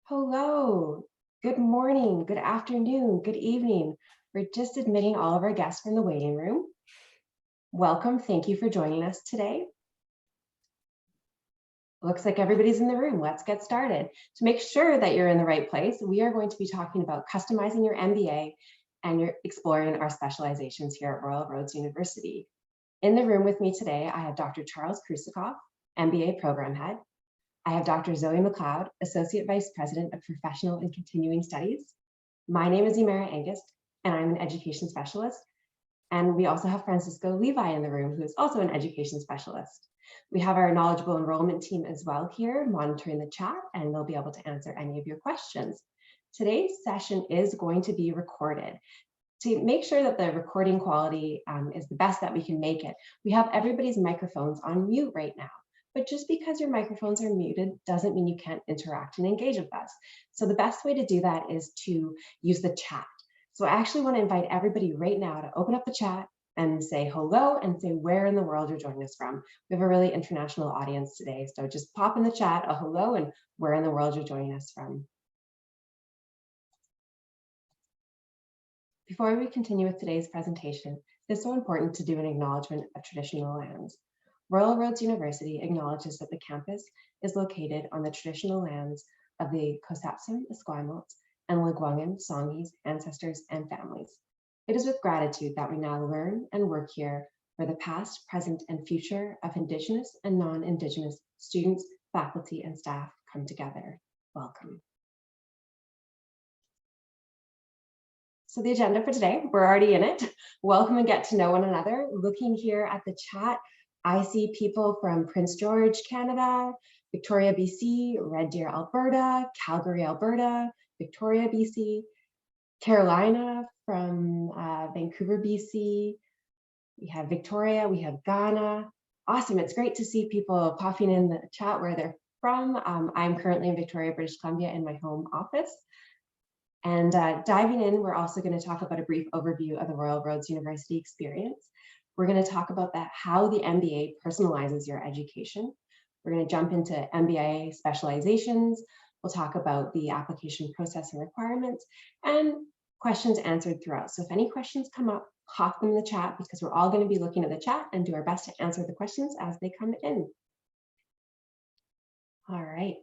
Hello, good morning, good afternoon, good evening. We're just admitting all of our guests from the waiting room. Welcome, thank you for joining us today. Looks like everybody's in the room. Let's get started. To make sure that you're in the right place, we are going to be talking about customizing your MBA and you're exploring our specializations here at Royal Roads University. In the room with me today, I have Dr. Charles Krusekopf, MBA Program Head. I have Dr. Zoë MacLeod, Associate Vice President of Professional and Continuing Studies. My name is Imara Angus, and I'm an education specialist. And we also have Francisco Levi in the room, who is also an education specialist. We have our knowledgeable enrollment team as well here, monitoring the chat, and they'll be able to answer any of your questions. Today's session is going to be recorded. To make sure that the recording quality is the best that we can make it, we have everybody's microphones on mute right now. But just because your microphones are muted doesn't mean you can't interact and engage with us. So the best way to do that is to use the chat. So I actually want to invite everybody right now to open up the chat and say hello and say where in the world you're joining us from. We have a really international audience today, so just pop in the chat a hello and where in the world you're joining us from. Before we continue with today's presentation, it's so important to do an acknowledgement of traditional lands. Royal Roads University acknowledges that the campus is located on the traditional lands of the Krusekopf, Esquimalt, and Lekwungen Songhees ancestors and families. It is with gratitude that we now learn and work here where the past, present, and future of Indigenous and non-Indigenous students, faculty, and staff come together. Welcome. So the agenda for today, we're already in it. Welcome and get to know one another. Looking here at the chat, I see people from Prince George, Canada, Victoria, BC, Red Deer, Alberta, Calgary, Alberta, Victoria, BC, Carolina from Vancouver, BC. We have Victoria, we have Ghana. Awesome, it's great to see people popping in the chat where they're from. I'm currently in Victoria, British Columbia in my home office. And diving in, we're also going to talk about a brief overview of the Royal Roads University experience. We're going to talk about how the MBA personalizes your education. We're going to jump into MBA Specializations. We'll talk about the application process and requirements and questions answered throughout. So if any questions come up, pop them in the chat because we're all going to be looking at the chat and do our best to answer the questions as they come in. All right.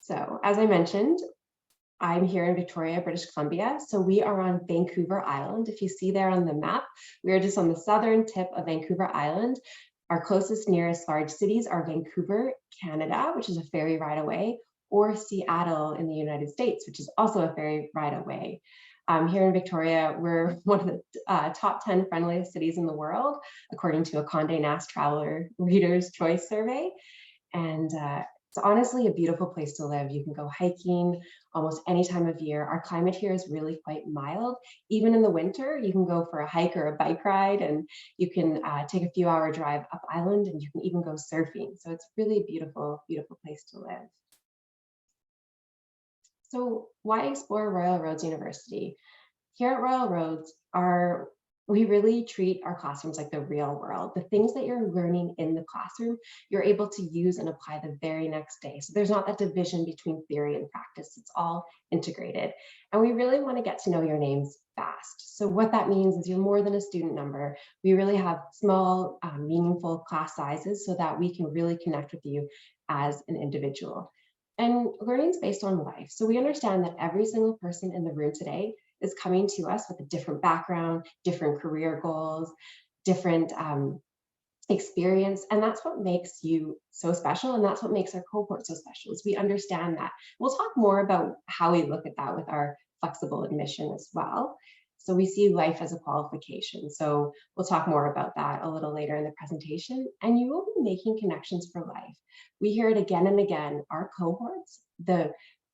So as I mentioned, I'm here in Victoria, British Columbia. So we are on Vancouver Island. If you see there on the map, we are just on the southern tip of Vancouver Island. Our closest nearest large cities are Vancouver, Canada, which is a ferry ride away, or Seattle in the United States, which is also a ferry ride away. Here in Victoria, we're one of the top 10 friendliest cities in the world, according to a Condé Nast Traveler Reader's Choice Survey. And it's honestly a beautiful place to live. You can go hiking almost any time of year. Our climate here is really quite mild. Even in the winter, you can go for a hike or a bike ride, and you can take a few hour drive up island, and you can even go surfing. So it's really a beautiful, beautiful place to live. So why explore Royal Roads University? Here at Royal Roads, we really treat our classrooms like the real world. The things that you're learning in the classroom, you're able to use and apply the very next day. So there's not that division between theory and practice. It's all integrated. And we really want to get to know your names fast. So what that means is you're more than a student number. We really have small, meaningful class sizes so that we can really connect with you as an individual. And learning is based on life. So we understand that every single person in the room today is coming to us with a different background, different career goals, different experience. And that's what makes you so special. And that's what makes our cohort so special, is we understand that. We'll talk more about how we look at that with our flexible admission as well. So we see life as a qualification. So we'll talk more about that a little later in the presentation. And you will be making connections for life. We hear it again and again, our cohorts,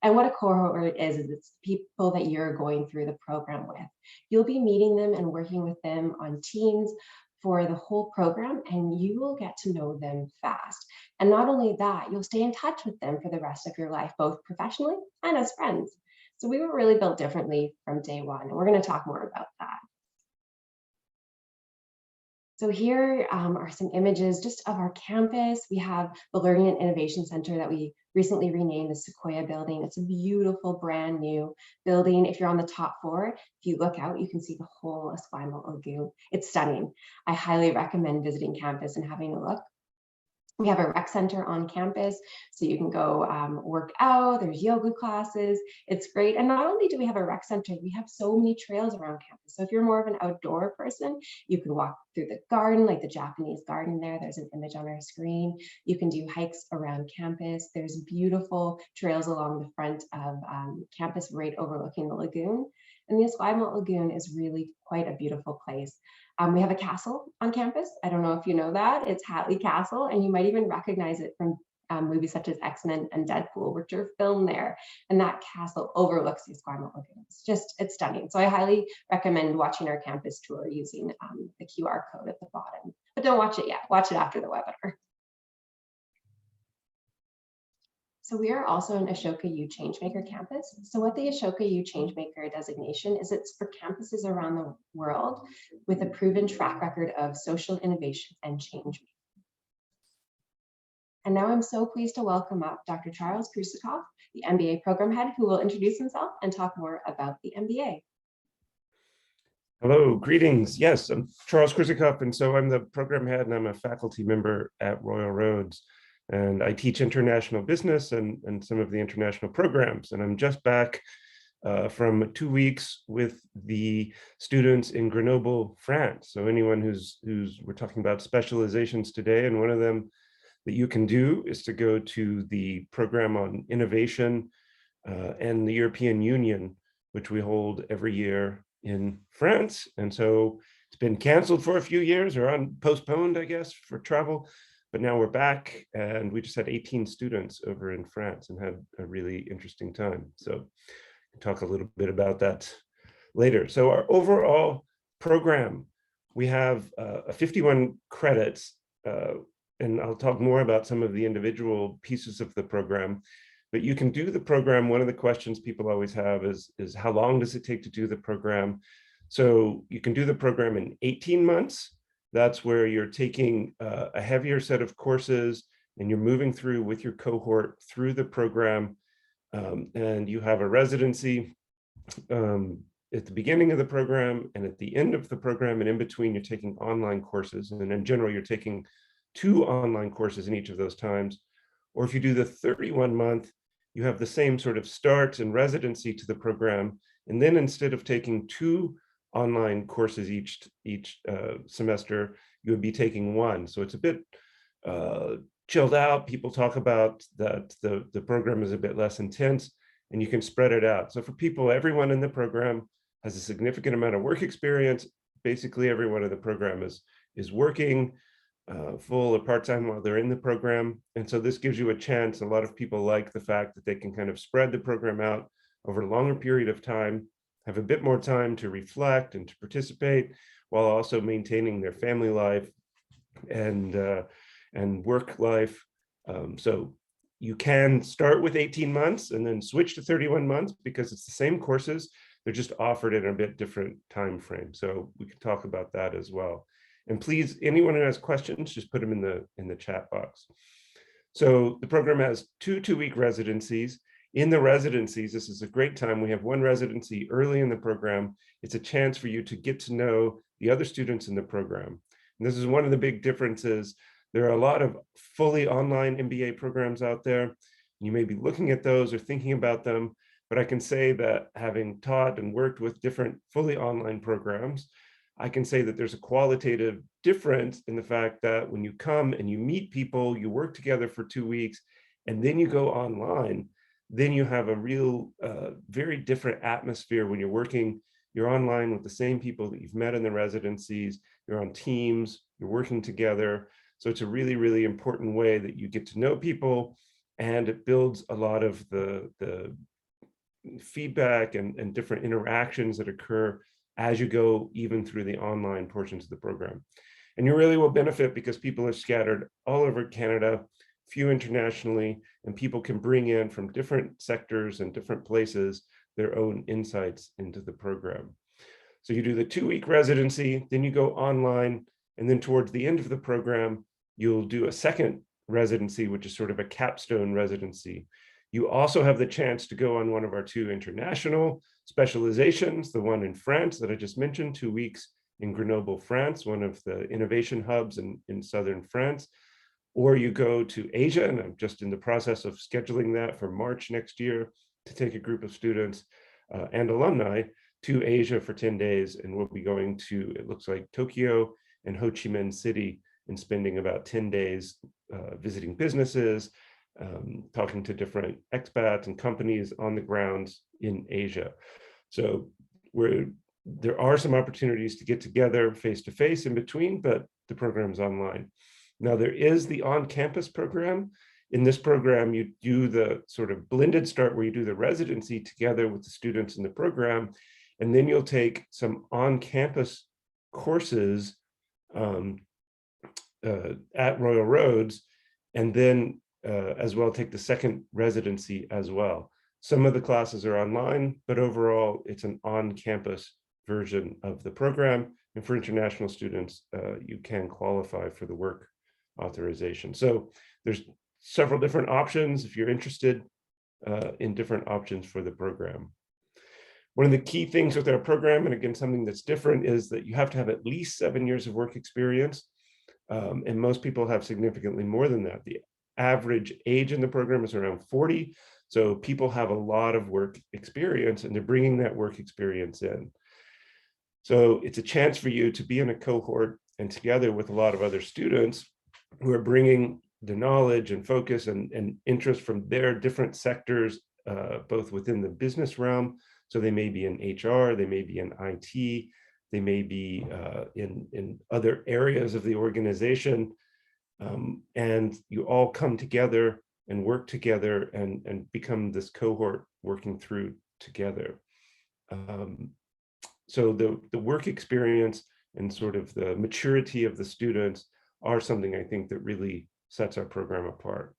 and what a cohort is it's people that you're going through the program with. You'll be meeting them and working with them on teams for the whole program, and you will get to know them fast. And not only that, you'll stay in touch with them for the rest of your life, both professionally and as friends. So we were really built differently from day one, and we're going to talk more about that. So here are some images just of our campus. We have the Learning and Innovation Center that we recently renamed the Sequoia building. It's a beautiful brand new building. If you're on the top floor, if you look out, you can see the whole Esquimalt Lagoon. It's stunning. I highly recommend visiting campus and having a look. We have a rec center on campus, so you can go work out. There's yoga classes. It's great. And not only do we have a rec center, we have so many trails around campus. So if you're more of an outdoor person, you can walk through the garden, like the Japanese garden there. There's an image on our screen. You can do hikes around campus. There's beautiful trails along the front of campus right overlooking the lagoon. And the Esquimalt Lagoon is really quite a beautiful place. We have a castle on campus. I don't know if you know that. It's Hatley Castle, and you might even recognize it from movies such as X-Men and Deadpool, which are filmed there. And that castle overlooks the Esquimalt Lagoon. It's stunning. So I highly recommend watching our campus tour using the QR code at the bottom. But don't watch it yet. Watch it after the webinar. So we are also an Ashoka U Changemaker campus. So what the Ashoka U Changemaker designation is, it's for campuses around the world with a proven track record of social innovation and change. And now I'm so pleased to welcome up Dr. Charles Krusekopf, the MBA program head, who will introduce himself and talk more about the MBA. Hello, greetings. Yes, I'm Charles Krusekopf, and so I'm the program head and I'm a faculty member at Royal Roads. And I teach international business and some of the international programs. And I'm just back from 2 weeks with the students in Grenoble, France. So anyone we're talking about specializations today, and one of them that you can do is to go to the program on innovation and the European Union, which we hold every year in France. And so it's been canceled for a few years, or postponed, I guess, for travel. But now we're back, and we just had 18 students over in France and had a really interesting time. So we'll talk a little bit about that later. So our overall program, we have 51 credits, and I'll talk more about some of the individual pieces of the program. But you can do the program. One of the questions people always have is how long does it take to do the program? So you can do the program in 18 months. That's where you're taking a heavier set of courses and you're moving through with your cohort through the program. And you have a residency at the beginning of the program and at the end of the program, and in between you're taking online courses. And in general, you're taking 2 online courses in each of those times. Or if you do the 31-month, you have the same sort of start and residency to the program. And then instead of taking 2 online courses each semester, you would be taking 1. So it's a bit chilled out. People talk about that the program is a bit less intense and you can spread it out. So for people, everyone in the program has a significant amount of work experience. Basically, everyone in the program is working full or part-time while they're in the program. And so this gives you a chance. A lot of people like the fact that they can kind of spread the program out over a longer period of time, have a bit more time to reflect and to participate, while also maintaining their family life and work life. So you can start with 18 months and then switch to 31 months because it's the same courses. They're just offered in a bit different time frame. So we can talk about that as well. And please, anyone who has questions, just put them in the chat box. So the program has 2 2-week residencies. In the residencies, this is a great time. We have 1 residency early in the program. It's a chance for you to get to know the other students in the program. And this is one of the big differences. There are a lot of fully online MBA programs out there. You may be looking at those or thinking about them, but I can say that having taught and worked with different fully online programs, I can say that there's a qualitative difference in the fact that when you come and you meet people, you work together for 2 weeks, and then you go online, then you have a real, very different atmosphere when you're online with the same people that you've met in the residencies, you're on teams, you're working together. So it's a really, really important way that you get to know people, and it builds a lot of the feedback and different interactions that occur as you go even through the online portions of the program. And you really will benefit because people are scattered all over Canada, few internationally, and people can bring in from different sectors and different places their own insights into the program. So you do the 2-week residency, then you go online, And then towards the end of the program, you'll do a second residency, which is sort of a capstone residency. You also have the chance to go on one of our 2 international specializations, the one in France that I just mentioned, 2 weeks in Grenoble, France, one of the innovation hubs in southern France. Or you go to Asia, and I'm just in the process of scheduling that for March next year to take a group of students and alumni to Asia for 10 days. And we'll be going to, it looks like, Tokyo and Ho Chi Minh City, and spending about 10 days visiting businesses, talking to different expats and companies on the ground in Asia. So there are some opportunities to get together face-to-face in between, but the program's online. Now, there is the on-campus program. In this program, you do the sort of blended start where you do the residency together with the students in the program, and then you'll take some on-campus courses at Royal Roads, and then as well take the second residency as well. Some of the classes are online, but overall it's an on-campus version of the program. And for international students, you can qualify for the work authorization. So there's several different options if you're interested in different options for the program. One of the key things with our program, and again, something that's different, is that you have to have at least 7 years of work experience. And most people have significantly more than that. The average age in the program is around 40. So people have a lot of work experience, and they're bringing that work experience in. So it's a chance for you to be in a cohort and together with a lot of other students who are bringing the knowledge and focus and interest from their different sectors, both within the business realm. So they may be in HR, they may be in IT, they may be in other areas of the organization. And you all come together and work together and become this cohort working through together. So the work experience and sort of the maturity of the students are something I think that really sets our program apart.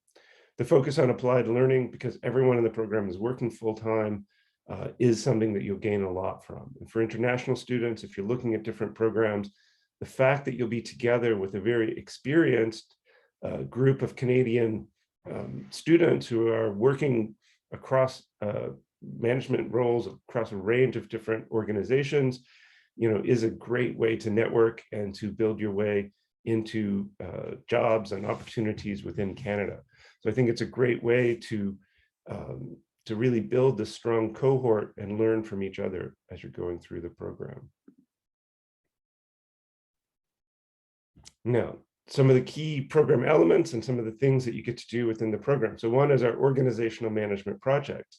The focus on applied learning, because everyone in the program is working full-time, is something that you'll gain a lot from. And for international students, if you're looking at different programs, the fact that you'll be together with a very experienced group of Canadian students who are working across management roles across a range of different organizations, is a great way to network and to build your way into jobs and opportunities within Canada. So I think it's a great way to really build this strong cohort and learn from each other as you're going through the program. Now, some of the key program elements and some of the things that you get to do within the program. So one is our organizational management project.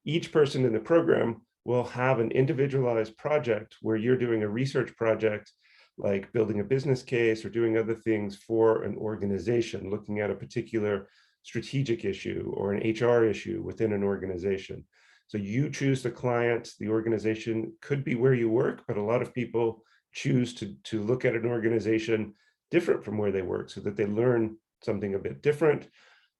Each person in the program will have an individualized project where you're doing a research project, like building a business case or doing other things for an organization, looking at a particular strategic issue or an HR issue within an organization. So you choose the client. The organization could be where you work, but a lot of people choose to look at an organization different from where they work so that they learn something a bit different.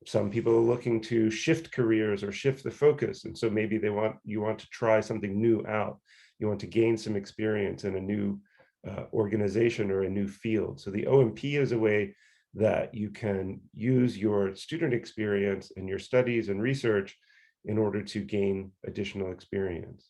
Some people are looking to shift careers or shift the focus. And so maybe you want to try something new out. You want to gain some experience in a new organization or a new field. So the OMP is a way that you can use your student experience and your studies and research in order to gain additional experience.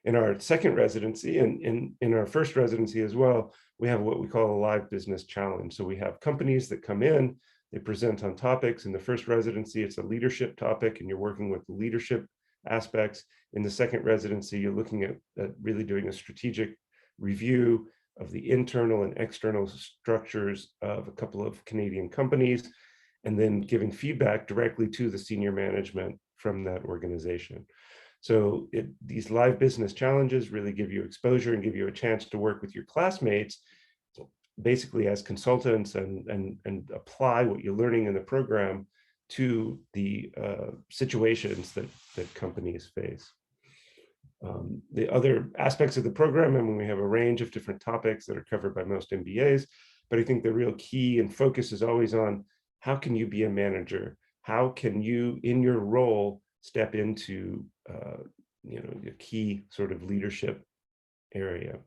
In our second residency and in our first residency as well, we have what we call a live business challenge. So we have companies that come in, they present on topics. In the first residency, it's a leadership topic and you're working with the leadership aspects. In the second residency, you're looking at really doing a strategic review of the internal and external structures of a couple of Canadian companies, and then giving feedback directly to the senior management from that organization. So these live business challenges really give you exposure and give you a chance to work with your classmates, basically as consultants, and apply what you're learning in the program to the situations that companies face. The other aspects of the program, and we have a range of different topics that are covered by most MBAs, but I think the real key and focus is always on how can you be a manager? How can you, in your role, step into your key sort of leadership area?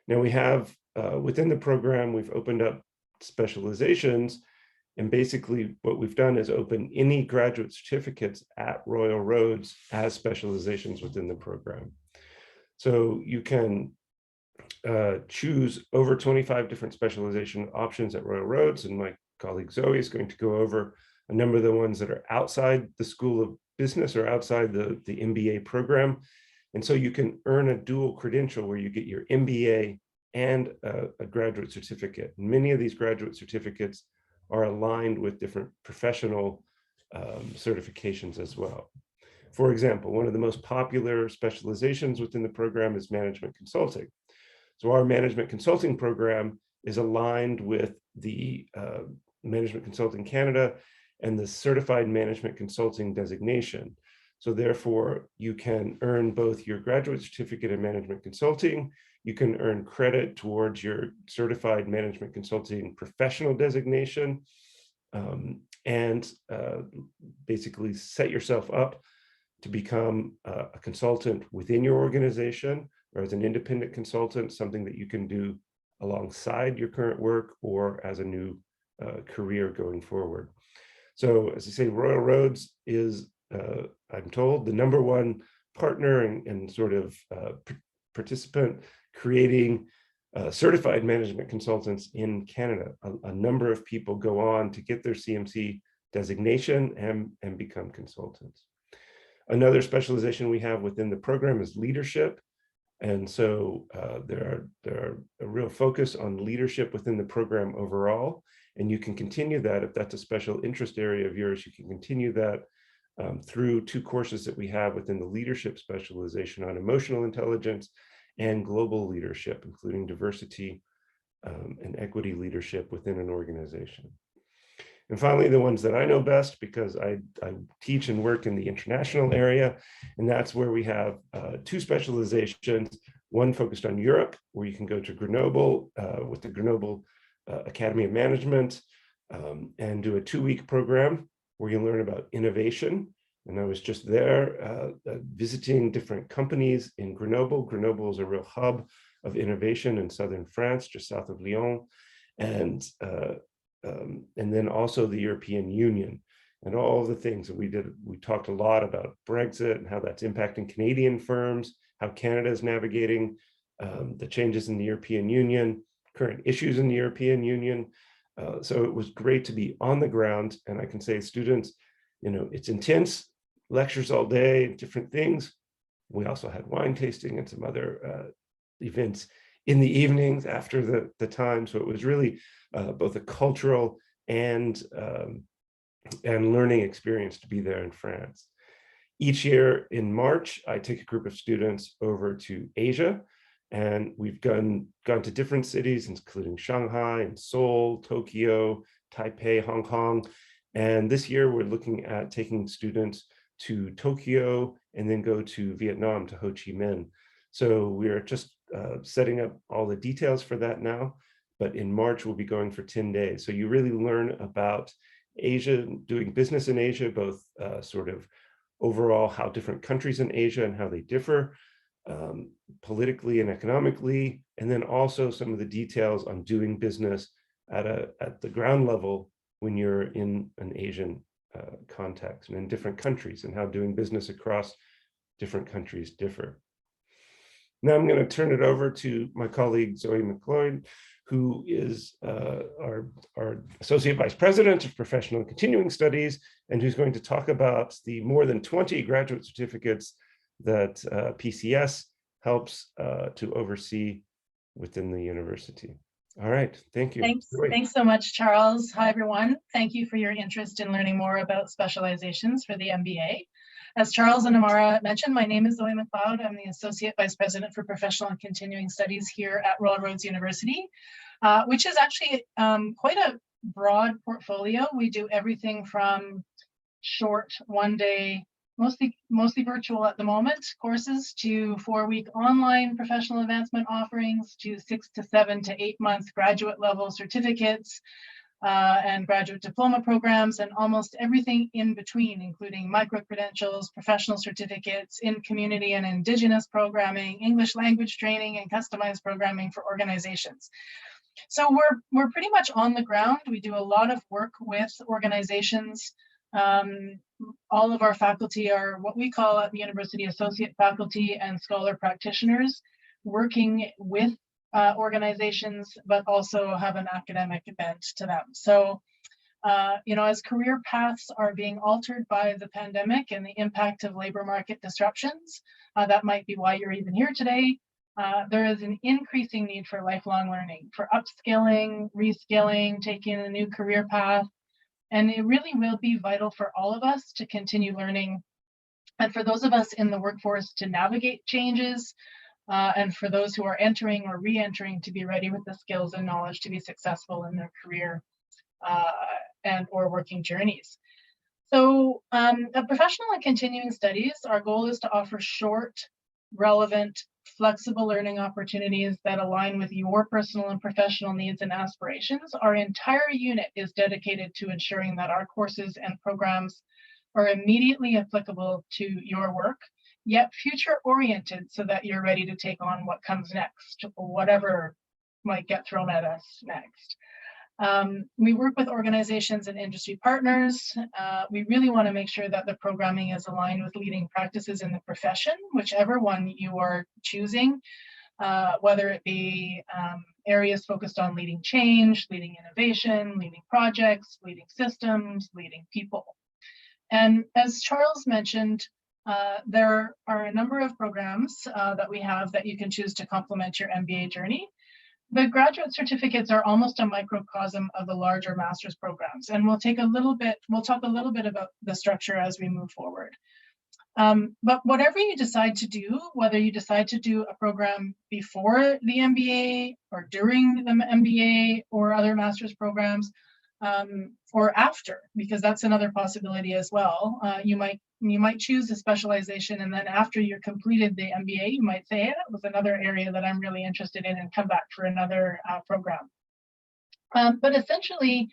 Now we have within the program, we've opened up specializations. And basically what we've done is open any graduate certificates at Royal Roads as specializations within the program. So you can choose over 25 different specialization options at Royal Roads. And my colleague Zoe is going to go over a number of the ones that are outside the School of Business or outside the MBA program. And so you can earn a dual credential where you get your MBA and a graduate certificate. And many of these graduate certificates are aligned with different professional certifications as well. For example, one of the most popular specializations within the program is management consulting. So our management consulting program is aligned with the Management Consulting Canada and the Certified Management Consulting designation. So therefore, you can earn both your graduate certificate in management consulting, you can earn credit towards your Certified Management Consulting professional designation, and basically set yourself up to become a consultant within your organization or as an independent consultant, something that you can do alongside your current work or as a new career going forward. So as I say, Royal Roads is, I'm told, the #1 partner and sort of participant creating certified management consultants in Canada. A number of people go on to get their CMC designation and become consultants. Another specialization we have within the program is leadership. And so there are a real focus on leadership within the program overall. And you can continue that if that's a special interest area of yours. You can continue that through 2 courses that we have within the leadership specialization on emotional intelligence and global leadership, including diversity and equity leadership within an organization. And finally, the ones that I know best, because I teach and work in the international area, and that's where we have 2 specializations, one focused on Europe, where you can go to Grenoble with the Grenoble Academy of Management and do a 2-week program where you learn about innovation. And I was just there visiting different companies in Grenoble. Grenoble is a real hub of innovation in southern France, just south of Lyon. And then also the European Union and all of the things that we did. We talked a lot about Brexit and how that's impacting Canadian firms, how Canada is navigating the changes in the European Union, current issues in the European Union. So it was great to be on the ground. And I can say students, it's intense, lectures all day, different things. We also had wine tasting and some other events in the evenings after the time. So it was really both a cultural and learning experience to be there in France. Each year in March, I take a group of students over to Asia, and we've gone to different cities, including Shanghai and Seoul, Tokyo, Taipei, Hong Kong. And this year we're looking at taking students to Tokyo and then go to Vietnam, to Ho Chi Minh. So we're just setting up all the details for that now, but in March we'll be going for 10 days. So you really learn about Asia, doing business in Asia, both sort of overall how different countries in Asia and how they differ politically and economically, and then also some of the details on doing business at the ground level when you're in an Asian context and in different countries, and how doing business across different countries differ. Now I'm going to turn it over to my colleague Zoë MacLeod, who is our Associate Vice President of Professional and Continuing Studies, and who's going to talk about the more than 20 graduate certificates that PCS helps to oversee within the university. All right, thank you. Thanks so much, Charles. Hi, everyone. Thank you for your interest in learning more about specializations for the MBA. As Charles and Amara mentioned, my name is Zoë MacLeod. I'm the Associate Vice President for Professional and Continuing Studies here at Royal Roads University, which is actually quite a broad portfolio. We do everything from short one-day, mostly virtual at the moment, courses to 4-week online professional advancement offerings to 6 to 7 to 8 month graduate level certificates. and graduate diploma programs, and almost everything in between, including micro-credentials, professional certificates, in community and Indigenous programming, English language training, and customized programming for organizations. So we're pretty much on the ground. We do a lot of work with organizations. All of our faculty are what we call at the university associate faculty and scholar practitioners, working with organizations, but also have an academic bent to them. So, you know, as career paths are being altered by the pandemic and the impact of labor market disruptions, that might be why you're even here today. There is an increasing need for lifelong learning, for upskilling, reskilling, taking a new career path. And it really will be vital for all of us to continue learning. And for those of us in the workforce to navigate changes, and for those who are entering or re-entering to be ready with the skills and knowledge to be successful in their career and or working journeys. So at Professional and Continuing Studies, our goal is to offer short, relevant, flexible learning opportunities that align with your personal and professional needs and aspirations. Our entire unit is dedicated to ensuring that our courses and programs are immediately applicable to your work, yet future oriented so that you're ready to take on what comes next, or whatever might get thrown at us next. We work with organizations and industry partners. We really want to make sure that the programming is aligned with leading practices in the profession, whichever one you are choosing, whether it be areas focused on leading change, leading innovation, leading projects, leading systems, leading people. And as Charles mentioned, there are a number of programs that we have that you can choose to complement your MBA journey. The graduate certificates are almost a microcosm of the larger master's programs, and we'll talk a little bit about the structure as we move forward. But whatever you decide to do, whether you decide to do a program before the MBA or during the MBA or other master's programs, or after, because that's another possibility as well. You might choose a specialization, and then after you're completed the MBA, you might say, that was another area that I'm really interested in, and come back for another program. But essentially,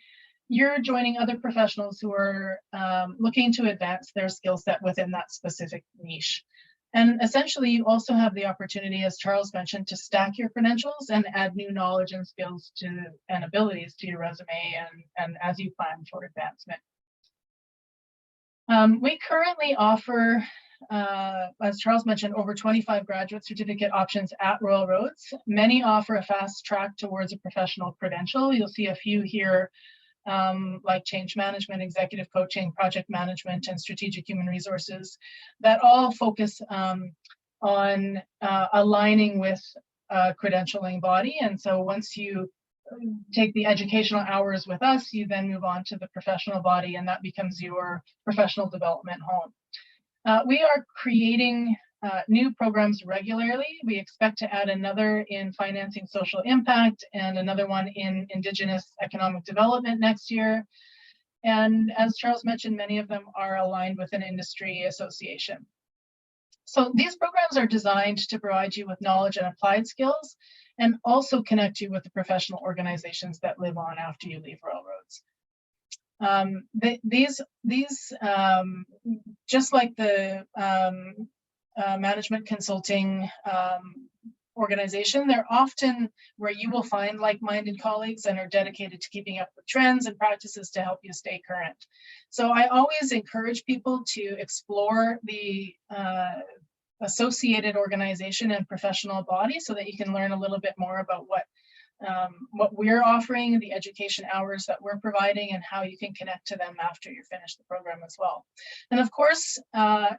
you're joining other professionals who are looking to advance their skill set within that specific niche. And essentially, you also have the opportunity, as Charles mentioned, to stack your credentials and add new knowledge and skills and abilities to your resume and as you plan for advancement. We currently offer, as Charles mentioned, over 25 graduate certificate options at Royal Roads. Many offer a fast track towards a professional credential. You'll see a few here, like change management, executive coaching, project management, and strategic human resources, that all focus on aligning with a credentialing body. And so once you take the educational hours with us, you then move on to the professional body, and that becomes your professional development home. We are creating new programs regularly. We expect to add another in financing social impact and another one in Indigenous economic development next year. And as Charles mentioned, many of them are aligned with an industry association. So these programs are designed to provide you with knowledge and applied skills, and also connect you with the professional organizations that live on after you leave Royal Roads. These just like the management consulting organization, they're often where you will find like-minded colleagues and are dedicated to keeping up with trends and practices to help you stay current. So I always encourage people to explore the associated organization and professional body so that you can learn a little bit more about what we're offering, the education hours that we're providing, and how you can connect to them after you finish the program as well. And of course,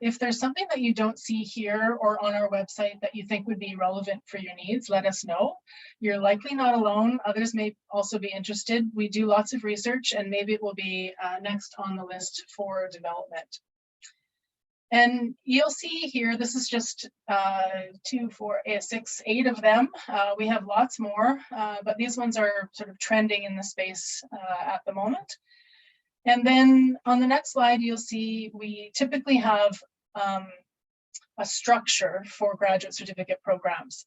if there's something that you don't see here or on our website that you think would be relevant for your needs, let us know. You're likely not alone. Others may also be interested. We do lots of research, and maybe it will be next on the list for development. And you'll see here, this is just 2, 4, 6, 8 of them. We have lots more, but these ones are sort of trending in the space at the moment. And then on the next slide, you'll see we typically have a structure for graduate certificate programs.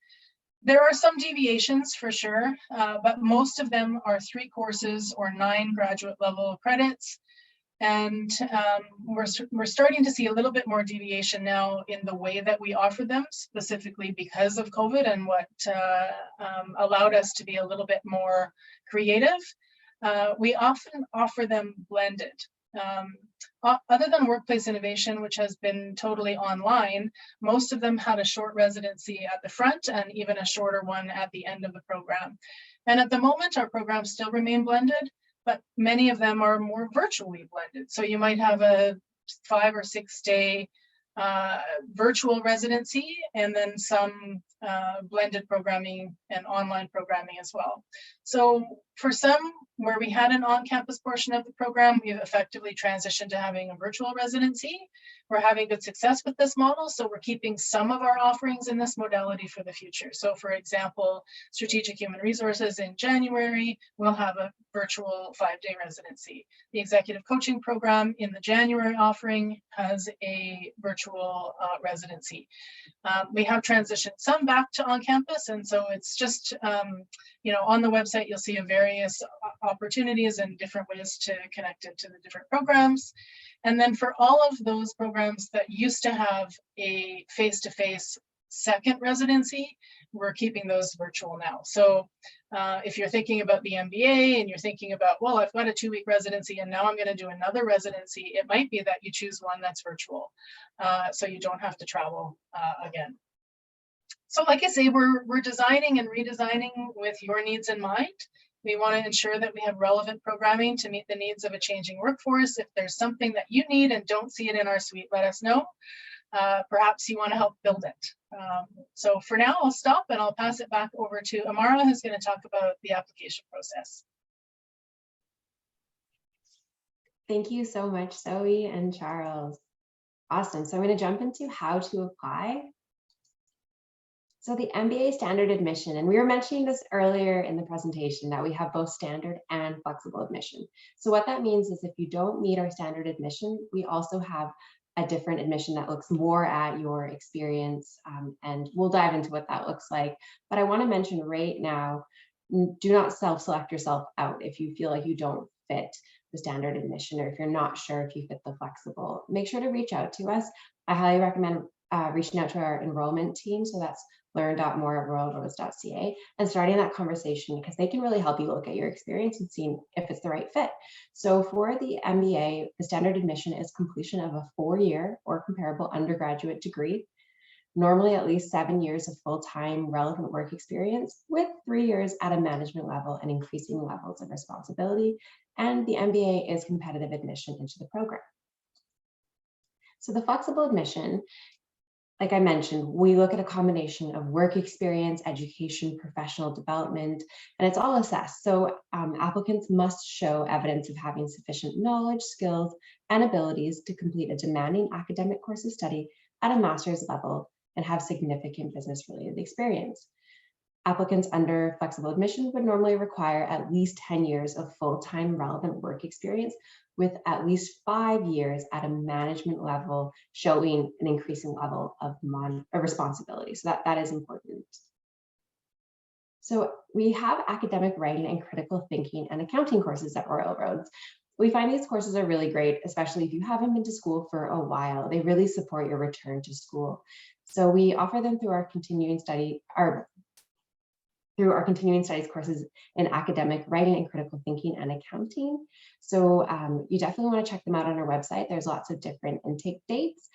There are some deviations for sure, but most of them are 3 courses or 9 graduate level credits. And we're starting to see a little bit more deviation now in the way that we offer them, specifically because of COVID and what allowed us to be a little bit more creative. We often offer them blended. Other than workplace innovation, which has been totally online, most of them had a short residency at the front and even a shorter one at the end of the program. And at the moment, our programs still remain blended, but many of them are more virtually blended. So you might have a 5 or 6 day virtual residency, and then some blended programming and online programming as well. So for some, where we had an on-campus portion of the program, we've effectively transitioned to having a virtual residency. We're having good success with this model, so we're keeping some of our offerings in this modality for the future. So for example, strategic human resources in January, we'll have a virtual 5-day residency. The executive coaching program in the January offering has a virtual residency. We have transitioned some back to on-campus, and so it's just, you know, on the website, you'll see various opportunities and different ways to connect it to the different programs. And then for all of those programs that used to have a face-to-face second residency, we're keeping those virtual now. So if you're thinking about the MBA and you're thinking about, well, I've got a 2-week residency and now I'm going to do another residency, it might be that you choose one that's virtual, so you don't have to travel again. So like I say, we're designing and redesigning with your needs in mind. We want to ensure that we have relevant programming to meet the needs of a changing workforce. If there's something that you need and don't see it in our suite, let us know. Perhaps you want to help build it. So for now, I'll stop and I'll pass it back over to Amara, who's going to talk about the application process. Thank you so much, Zoe and Charles. Awesome. So I'm going to jump into how to apply. So the MBA standard admission, and we were mentioning this earlier in the presentation, that we have both standard and flexible admission. So what that means is if you don't meet our standard admission, we also have a different admission that looks more at your experience, and we'll dive into what that looks like. But I want to mention right now, do not self-select yourself out if you feel like you don't fit the standard admission, or if you're not sure if you fit the flexible. Make sure to reach out to us. I highly recommend reaching out to our enrollment team. So that's learn.more@royalroads.ca, and starting that conversation, because they can really help you look at your experience and see if it's the right fit. So for the MBA, the standard admission is completion of a 4-year or comparable undergraduate degree, normally at least 7 years of full-time relevant work experience, with 3 years at a management level and increasing levels of responsibility. And the MBA is competitive admission into the program. So the flexible admission, like I mentioned, we look at a combination of work experience, education, professional development, and it's all assessed. So applicants must show evidence of having sufficient knowledge, skills, and abilities to complete a demanding academic course of study at a master's level and have significant business-related experience. Applicants under flexible admission would normally require at least 10 years of full-time relevant work experience, with at least 5 years at a management level, showing an increasing level of responsibility. So that is important. So we have academic writing and critical thinking and accounting courses at Royal Roads. We find these courses are really great, especially if you haven't been to school for a while. They really support your return to school. So we offer them through our continuing studies courses in academic writing and critical thinking and accounting. So you definitely want to check them out on our website. There's lots of different intake dates.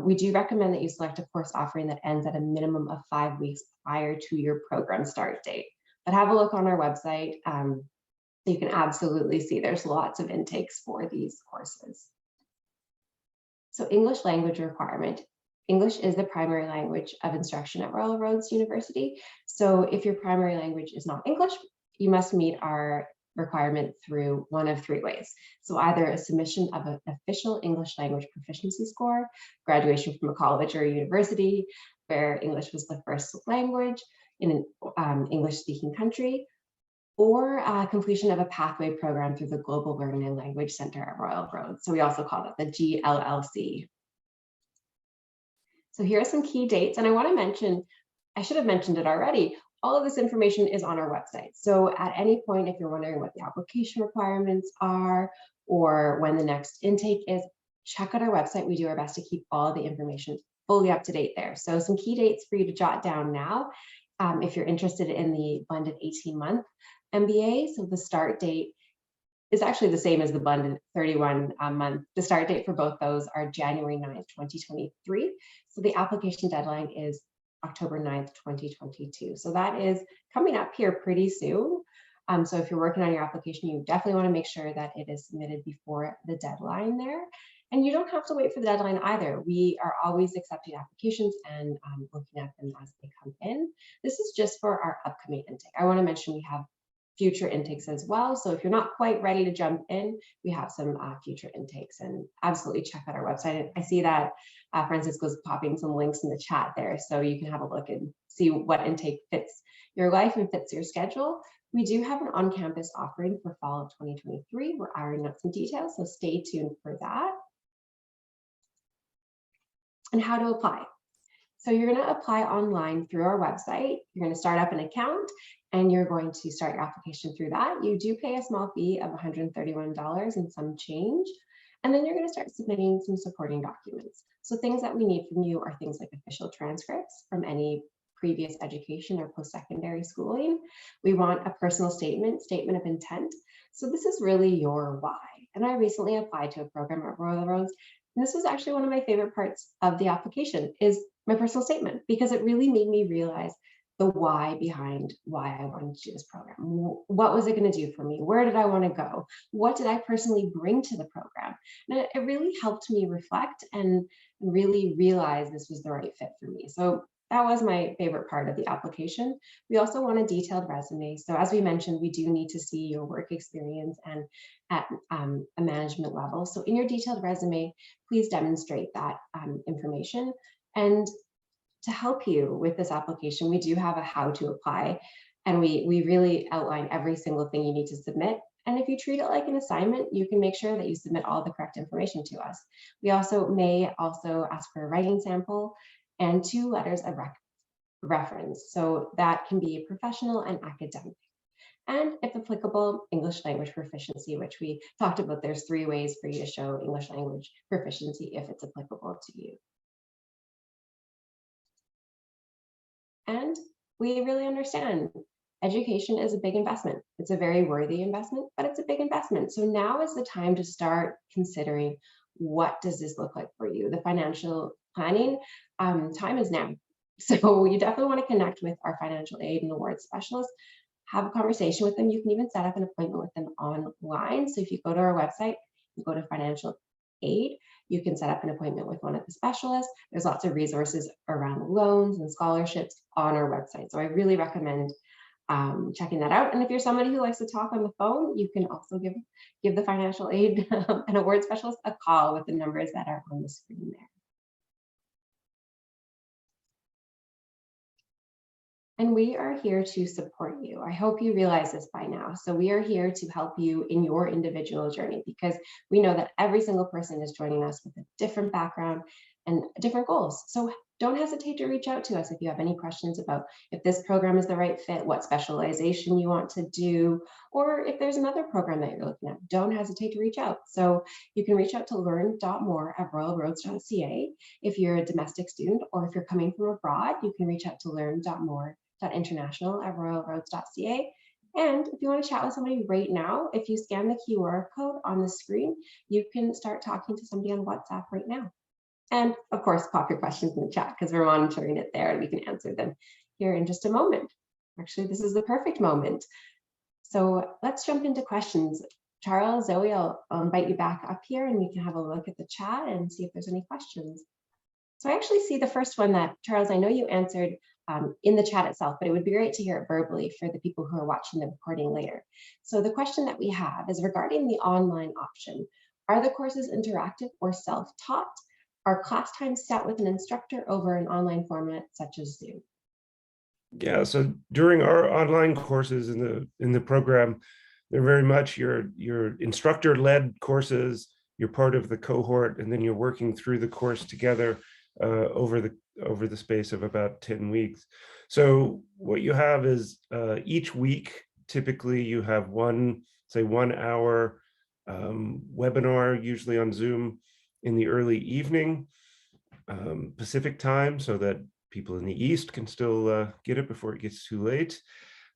We do recommend that you select a course offering that ends at a minimum of 5 weeks prior to your program start date. But have a look on our website. You can absolutely see there's lots of intakes for these courses. So English language requirement. English is the primary language of instruction at Royal Roads University. So if your primary language is not English, you must meet our requirement through one of 3 ways. So either a submission of an official English language proficiency score, graduation from a college or a university where English was the first language in an English-speaking country, or completion of a pathway program through the Global Learning and Language Center at Royal Roads. So we also call it the GLLC. So here are some key dates, and I want to mention, I should have mentioned it already. All of this information is on our website. So at any point, if you're wondering what the application requirements are or when the next intake is, check out our website. We do our best to keep all the information fully up to date there. So some key dates for you to jot down now. If you're interested in the blended 18-month MBA, so the start date is actually the same as the blended 31-month. The start date for both those are January 9th, 2023. So the application deadline is October 9th, 2022. So that is coming up here pretty soon. So if you're working on your application, you definitely want to make sure that it is submitted before the deadline there. And you don't have to wait for the deadline either. We are always accepting applications and looking at them as they come in. This is just for our upcoming intake. I want to mention we have future intakes as well. So if you're not quite ready to jump in, we have some future intakes, and absolutely check out our website. I see that Francisco's popping some links in the chat there, so you can have a look and see what intake fits your life and fits your schedule. We do have an on-campus offering for fall of 2023. We're ironing out some details, so stay tuned for that. And how to apply. So you're going to apply online through our website. You're going to start up an account and you're going to start your application through that. You do pay a small fee of $131 and some change. And then you're going to start submitting some supporting documents. So things that we need from you are things like official transcripts from any previous education or post-secondary schooling. We want a personal statement of intent. So this is really your why. And I recently applied to a program at Royal Roads. And this was actually one of my favorite parts of the application is my personal statement, because it really made me realize the why behind why I wanted to do this program. What was it going to do for me? Where did I want to go? What did I personally bring to the program? And it really helped me reflect and really realize this was the right fit for me. So that was my favorite part of the application. We also want a detailed resume. So as we mentioned, we do need to see your work experience and at a management level. So in your detailed resume, please demonstrate that information. And to help you with this application, we do have a how to apply, and we really outline every single thing you need to submit. And if you treat it like an assignment, you can make sure that you submit all the correct information to us. We may also ask for a writing sample and 2 letters of reference. So that can be professional and academic. And if applicable, English language proficiency, which we talked about. There's 3 ways for you to show English language proficiency if it's applicable to you. And we really understand education is a big investment. It's a very worthy investment, but it's a big investment. So now is the time to start considering, what does this look like for you? The financial planning time is now. So you definitely want to connect with our financial aid and awards specialists, have a conversation with them. You can even set up an appointment with them online. So if you go to our website, you go to financial aid, you can set up an appointment with one of the specialists. There's lots of resources around loans and scholarships on our website. So I really recommend checking that out. And if you're somebody who likes to talk on the phone, you can also give the financial aid and award specialist a call with the numbers that are on the screen there. And we are here to support you. I hope you realize this by now. So we are here to help you in your individual journey, because we know that every single person is joining us with a different background and different goals. So don't hesitate to reach out to us if you have any questions about if this program is the right fit, what specialization you want to do, or if there's another program that you're looking at. Don't hesitate to reach out. So you can reach out to learn.more@royalroads.ca if you're a domestic student, or if you're coming from abroad, you can reach out to learn.more.international@royalroads.ca. And if you want to chat with somebody right now, if you scan the QR code on the screen, you can start talking to somebody on WhatsApp right now. And of course, pop your questions in the chat, because we're monitoring it there and we can answer them here in just a moment. Actually, this is the perfect moment. So let's jump into questions. Charles, Zoe, I'll invite you back up here and we can have a look at the chat and see if there's any questions. So I actually see the first one that, Charles, I know you answered in the chat itself, but it would be great to hear it verbally for the people who are watching the recording later. So the question that we have is regarding the online option. Are the courses interactive or self-taught? Are class times set with an instructor over an online format such as Zoom? Yeah, so during our online courses in the program, they're very much your instructor-led courses. You're part of the cohort, and then you're working through the course together over over the space of about 10 weeks. So what you have is each week, typically you have one, say 1 hour webinar, usually on Zoom in the early evening, Pacific time, so that people in the East can still get it before it gets too late.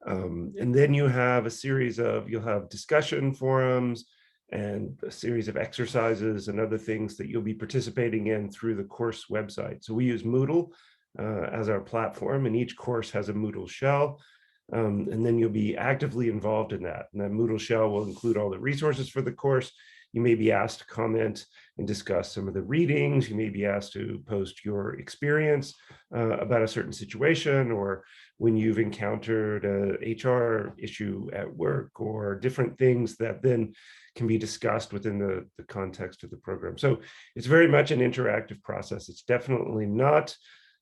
And then you have a series of, you'll have discussion forums and a series of exercises and other things that you'll be participating in through the course website. So we use Moodle as our platform, and each course has a Moodle shell. And then you'll be actively involved in that. And that Moodle shell will include all the resources for the course. You may be asked to comment and discuss some of the readings. You may be asked to post your experience about a certain situation, or when you've encountered a HR issue at work, or different things that then can be discussed within the context of the program. So it's very much an interactive process. It's definitely not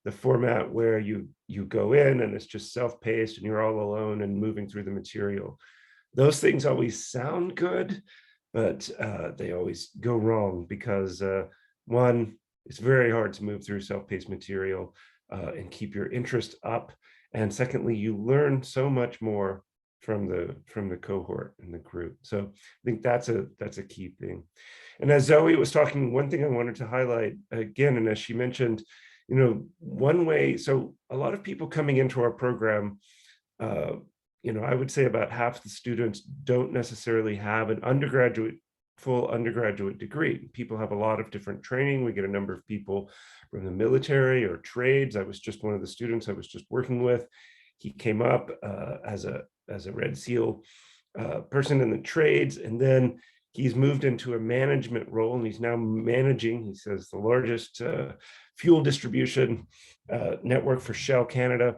the format where you go in and it's just self-paced and you're all alone and moving through the material. Those things always sound good, but they always go wrong because one, it's very hard to move through self-paced material and keep your interest up. And secondly, you learn so much more from the cohort and the group. So I think that's a key thing. And as Zoe was talking, one thing I wanted to highlight again, and as she mentioned, you know, one way, so a lot of people coming into our program, you know, I would say about half the students don't necessarily have an full undergraduate degree. People have a lot of different training. We get a number of people from the military or trades. I was just one of the students I was just working with. He came up as a Red SEAL person in the trades, and then he's moved into a management role, and he's now managing, he says, the largest fuel distribution network for Shell Canada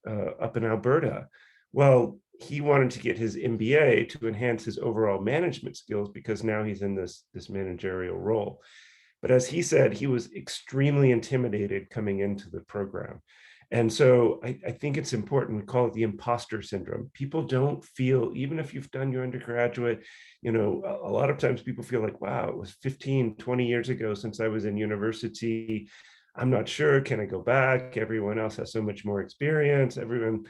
up in Alberta. Well, he wanted to get his MBA to enhance his overall management skills because now he's in this managerial role. But as he said, he was extremely intimidated coming into the program. And so I think it's important, we call it the imposter syndrome. People don't feel, even if you've done your undergraduate, you know, a lot of times people feel like, wow, it was 15, 20 years ago since I was in university. I'm not sure, can I go back? Everyone else has so much more experience. Everyone,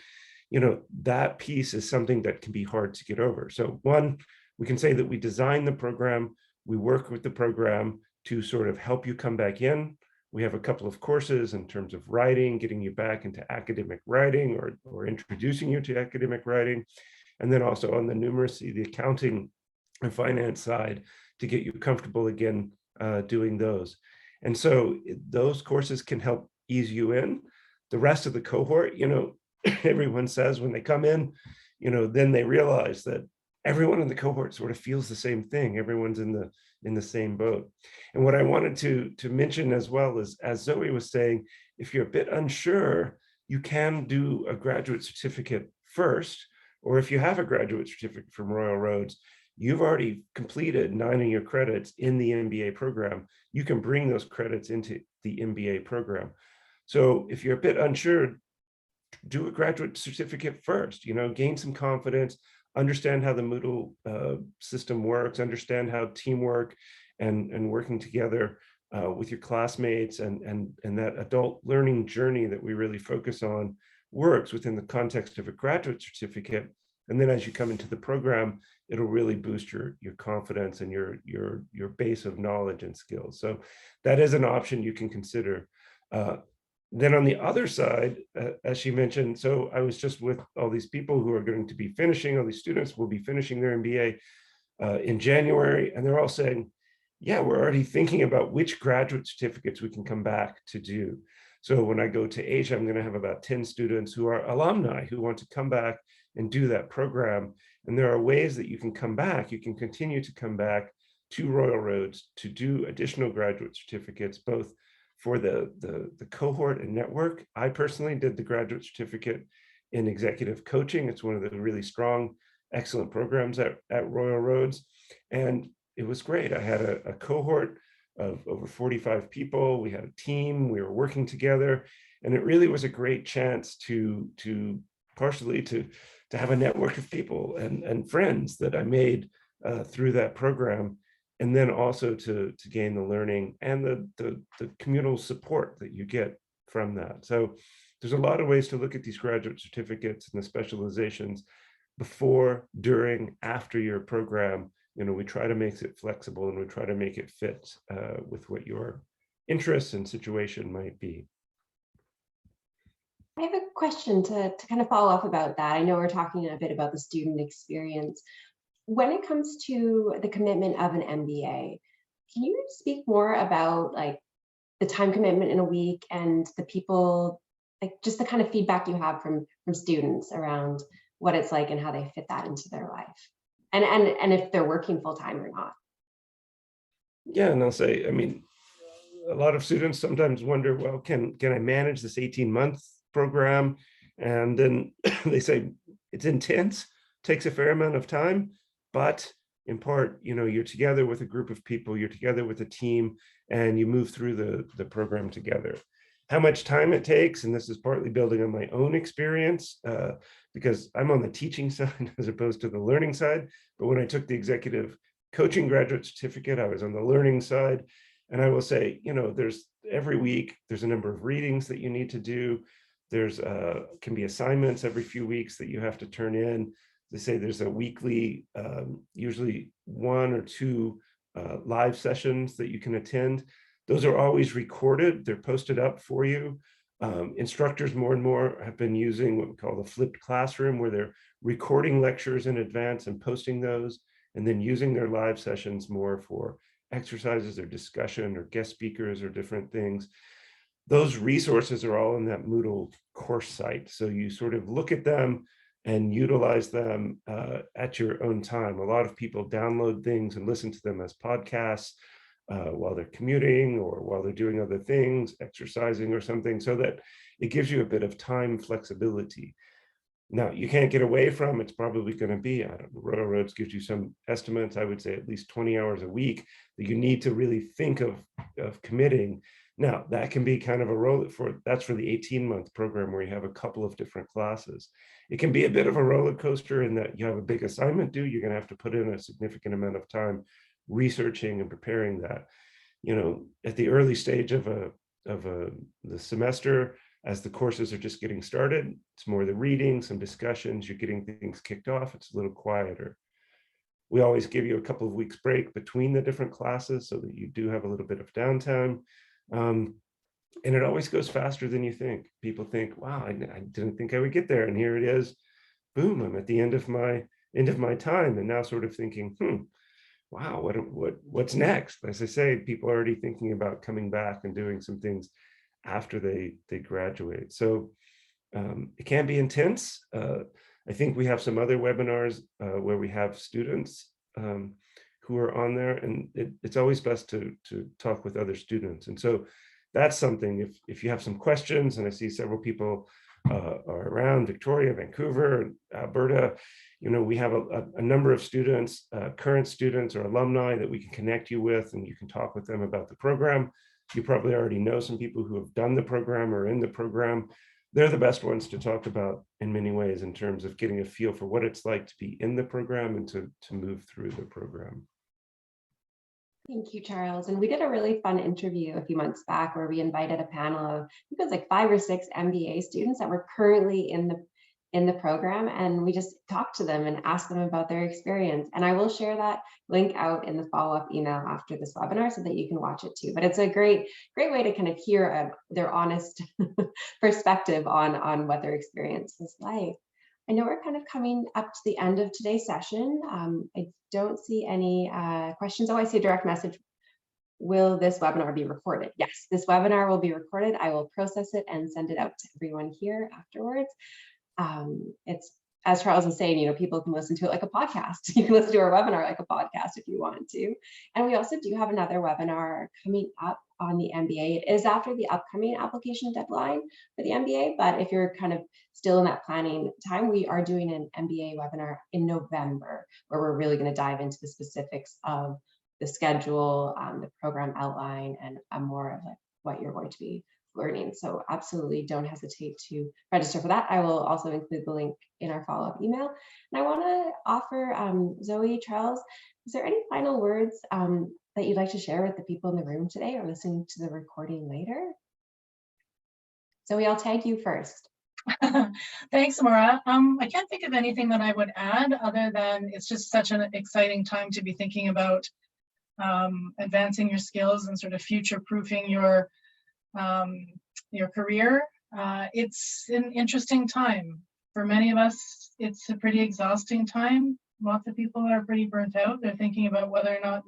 you know, that piece is something that can be hard to get over. So one, we can say that we design the program, we work with the program to sort of help you come back in. We have a couple of courses in terms of writing, getting you back into academic writing or introducing you to academic writing. And then also on the numeracy, the accounting and finance side to get you comfortable again doing those. And so those courses can help ease you in. The rest of the cohort, you know, everyone says when they come in, you know, then they realize that everyone in the cohort sort of feels the same thing. Everyone's in the same boat. And what I wanted to mention as well is, as Zoe was saying, if you're a bit unsure, you can do a graduate certificate first, or if you have a graduate certificate from Royal Roads, you've already completed 9 of your credits in the MBA program. You can bring those credits into the MBA program. So if you're a bit unsure, do a graduate certificate first, you know, gain some confidence, understand how the Moodle system works, understand how teamwork and working together with your classmates and that adult learning journey that we really focus on works within the context of a graduate certificate. And then as you come into the program, it'll really boost your confidence and your base of knowledge and skills. So that is an option you can consider. Then on the other side, as she mentioned, so I was just with all these people who are going to be finishing, all these students will be finishing their MBA in January, and they're all saying, yeah, we're already thinking about which graduate certificates we can come back to do. So when I go to Asia, I'm going to have about 10 students who are alumni who want to come back and do that program. And there are ways that you can come back. You can continue to come back to Royal Roads to do additional graduate certificates, both for the cohort and network. I personally did the graduate certificate in executive coaching. It's one of the really strong, excellent programs at Royal Roads. And it was great. I had a cohort of over 45 people. We had a team, we were working together. And it really was a great chance to partially to have a network of people and friends that I made through that program. And then also to gain the learning and the communal support that you get from that. So there's a lot of ways to look at these graduate certificates and the specializations before, during, after your program. We try to make it flexible, and we try to make it fit with what your interests and situation might be. I have a question to kind of follow up about that. I know we're talking a bit about the student experience. When it comes to the commitment of an MBA, can you speak more about like the time commitment in a week and the people, like just the kind of feedback you have from students around what it's like and how they fit that into their life, and if they're working full time or not? Yeah, and I'll say, I mean, a lot of students sometimes wonder, well, can I manage this 18-month program? And then they say it's intense, takes a fair amount of time, but in part, you're together with a group of people, you're together with a team, and you move through the program together. How much time it takes, and this is partly building on my own experience, because I'm on the teaching side as opposed to the learning side. But when I took the executive coaching graduate certificate, I was on the learning side. And I will say, there's every week, there's a number of readings that you need to do. There's can be assignments every few weeks that you have to turn in. They say there's a weekly, usually 1 or 2 live sessions that you can attend. Those are always recorded. They're posted up for you. Instructors more and more have been using what we call the flipped classroom, where they're recording lectures in advance and posting those, and then using their live sessions more for exercises or discussion or guest speakers or different things. Those resources are all in that Moodle course site. So you sort of look at them and utilize them at your own time. A lot of people download things and listen to them as podcasts while they're commuting or while they're doing other things, exercising or something, so that it gives you a bit of time flexibility. Now, you can't get away from, it's probably going to be, I don't know, Royal Roads gives you some estimates, I would say at least 20 hours a week that you need to really think of committing. Now, that can be kind of a roller that's for the 18-month program where you have a couple of different classes. It can be a bit of a roller coaster in that you have a big assignment due, you're going to have to put in a significant amount of time researching and preparing that. At the early stage of the semester, as the courses are just getting started, it's more the reading, some discussions, you're getting things kicked off, it's a little quieter. We always give you a couple of weeks break between the different classes so that you do have a little bit of downtime. And it always goes faster than you think. People think, wow, I didn't think I would get there. And here it is, boom, I'm at the end of my time, and now sort of thinking, wow, what's next? As I say, people are already thinking about coming back and doing some things after they graduate. So it can be intense. I think we have some other webinars where we have students who are on there, and it's always best to talk with other students. And so that's something, if you have some questions, and I see several people are around, Victoria, Vancouver, Alberta, we have a number of students, current students or alumni that we can connect you with, and you can talk with them about the program. You probably already know some people who have done the program or in the program. They're the best ones to talk about in many ways in terms of getting a feel for what it's like to be in the program and to move through the program. Thank you, Charles. And we did a really fun interview a few months back where we invited a panel of, I think it was like 5 or 6 MBA students that were currently in the program, and we just talked to them and asked them about their experience. And I will share that link out in the follow-up email after this webinar so that you can watch it too. But it's a great way to kind of hear their honest perspective on what their experience was like. I know we're kind of coming up to the end of today's session. I don't see any questions. Oh, I see a direct message. Will this webinar be recorded? Yes, this webinar will be recorded. I will process it and send it out to everyone here afterwards. It's, as Charles was saying, people can listen to it like a podcast. You can listen to our webinar like a podcast if you want to. And we also do have another webinar coming up on the MBA. It is after the upcoming application deadline for the MBA, but if you're kind of still in that planning time, we are doing an MBA webinar in November, where we're really going to dive into the specifics of the schedule, the program outline, and more of like what you're going to be learning. So absolutely don't hesitate to register for that. I will also include the link in our follow-up email. And I want to offer Zoe, Charles, is there any final words that you'd like to share with the people in the room today or listening to the recording later? Zoe, I'll tag you first. Thanks, Maura. I can't think of anything that I would add other than it's just such an exciting time to be thinking about advancing your skills and sort of future-proofing your career. It's an interesting time. For many of us, it's a pretty exhausting time. Lots of people are pretty burnt out. They're thinking about whether or not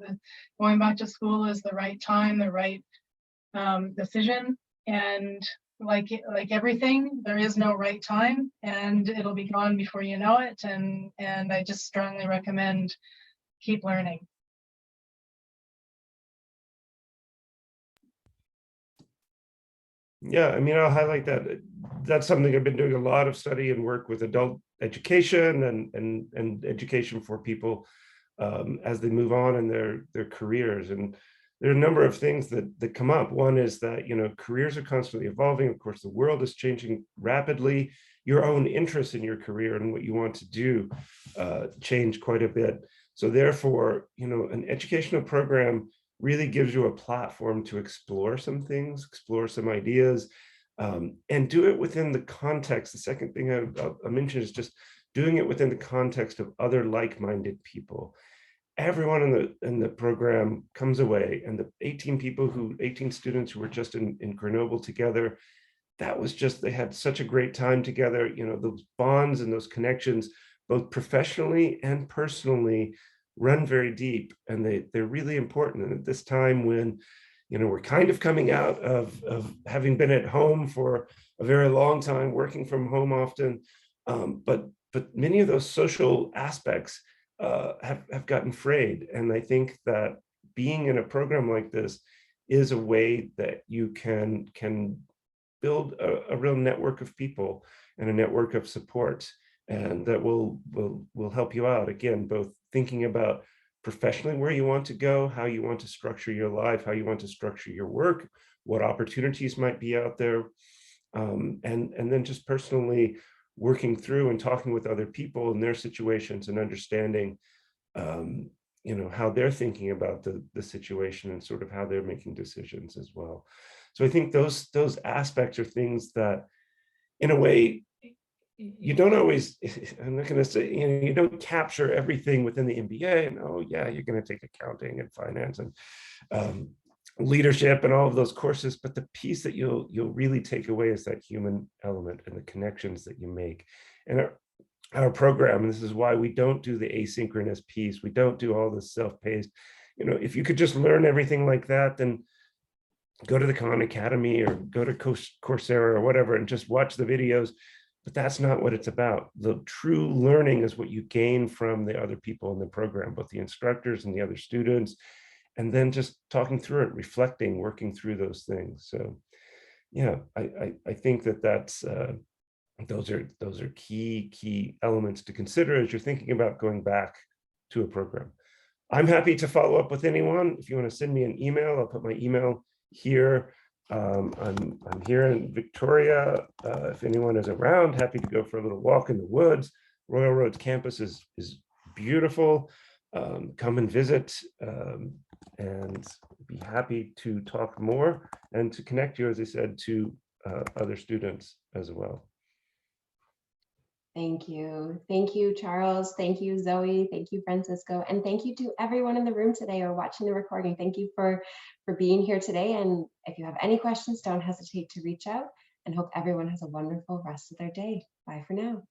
going back to school is the right time, the right decision. And like everything, there is no right time, and it'll be gone before you know it. And I just strongly recommend keep learning. Yeah, I mean, I'll highlight that. That's something I've been doing a lot of study and work with adult education and education for people as they move on in their careers. And there are a number of things that come up. One is that, you know, careers are constantly evolving. Of course, the world is changing rapidly. Your own interest in your career and what you want to do change quite a bit. So therefore, you know, an educational program really gives you a platform to explore some things, explore some ideas, and do it within the context. The second thing I'll mention is just doing it within the context of other like-minded people. Everyone in the program comes away, and the 18 students who were just in Grenoble together, that was just, they had such a great time together. You know, those bonds and those connections, both professionally and personally, run very deep, and they're really important. And at this time when, you know, we're kind of coming out of having been at home for a very long time, working from home often, but many of those social aspects have gotten frayed. And I think that being in a program like this is a way that you can build a real network of people and a network of support, and that will help you out. Again, both thinking about professionally where you want to go, how you want to structure your life, how you want to structure your work, what opportunities might be out there, and then just personally working through and talking with other people in their situations and understanding, you know, how they're thinking about the situation and sort of how they're making decisions as well. So I think those aspects are things that, in a way, you don't always, I'm not going to say, you know, you don't capture everything within the MBA, and oh yeah, you're going to take accounting and finance and leadership and all of those courses, but the piece that you'll really take away is that human element and the connections that you make. And our program, and this is why we don't do the asynchronous piece, we don't do all this self-paced. You know, if you could just learn everything like that, then go to the Khan Academy or go to Coursera or whatever and just watch the videos. But that's not what it's about. The true learning is what you gain from the other people in the program, both the instructors and the other students, and then just talking through it, reflecting, working through those things. So yeah, I think that's those are key elements to consider as you're thinking about going back to a program. I'm happy to follow up with anyone. If you want to send me an email, I'll put my email here. I'm here in Victoria. If anyone is around, happy to go for a little walk in the woods. Royal Roads campus is beautiful. Come and visit, and be happy to talk more and to connect you, as I said, to other students as well. Thank you. Thank you, Charles. Thank you, Zoe. Thank you, Francisco. And thank you to everyone in the room today or watching the recording. Thank you for being here today. And if you have any questions, don't hesitate to reach out, and hope everyone has a wonderful rest of their day. Bye for now.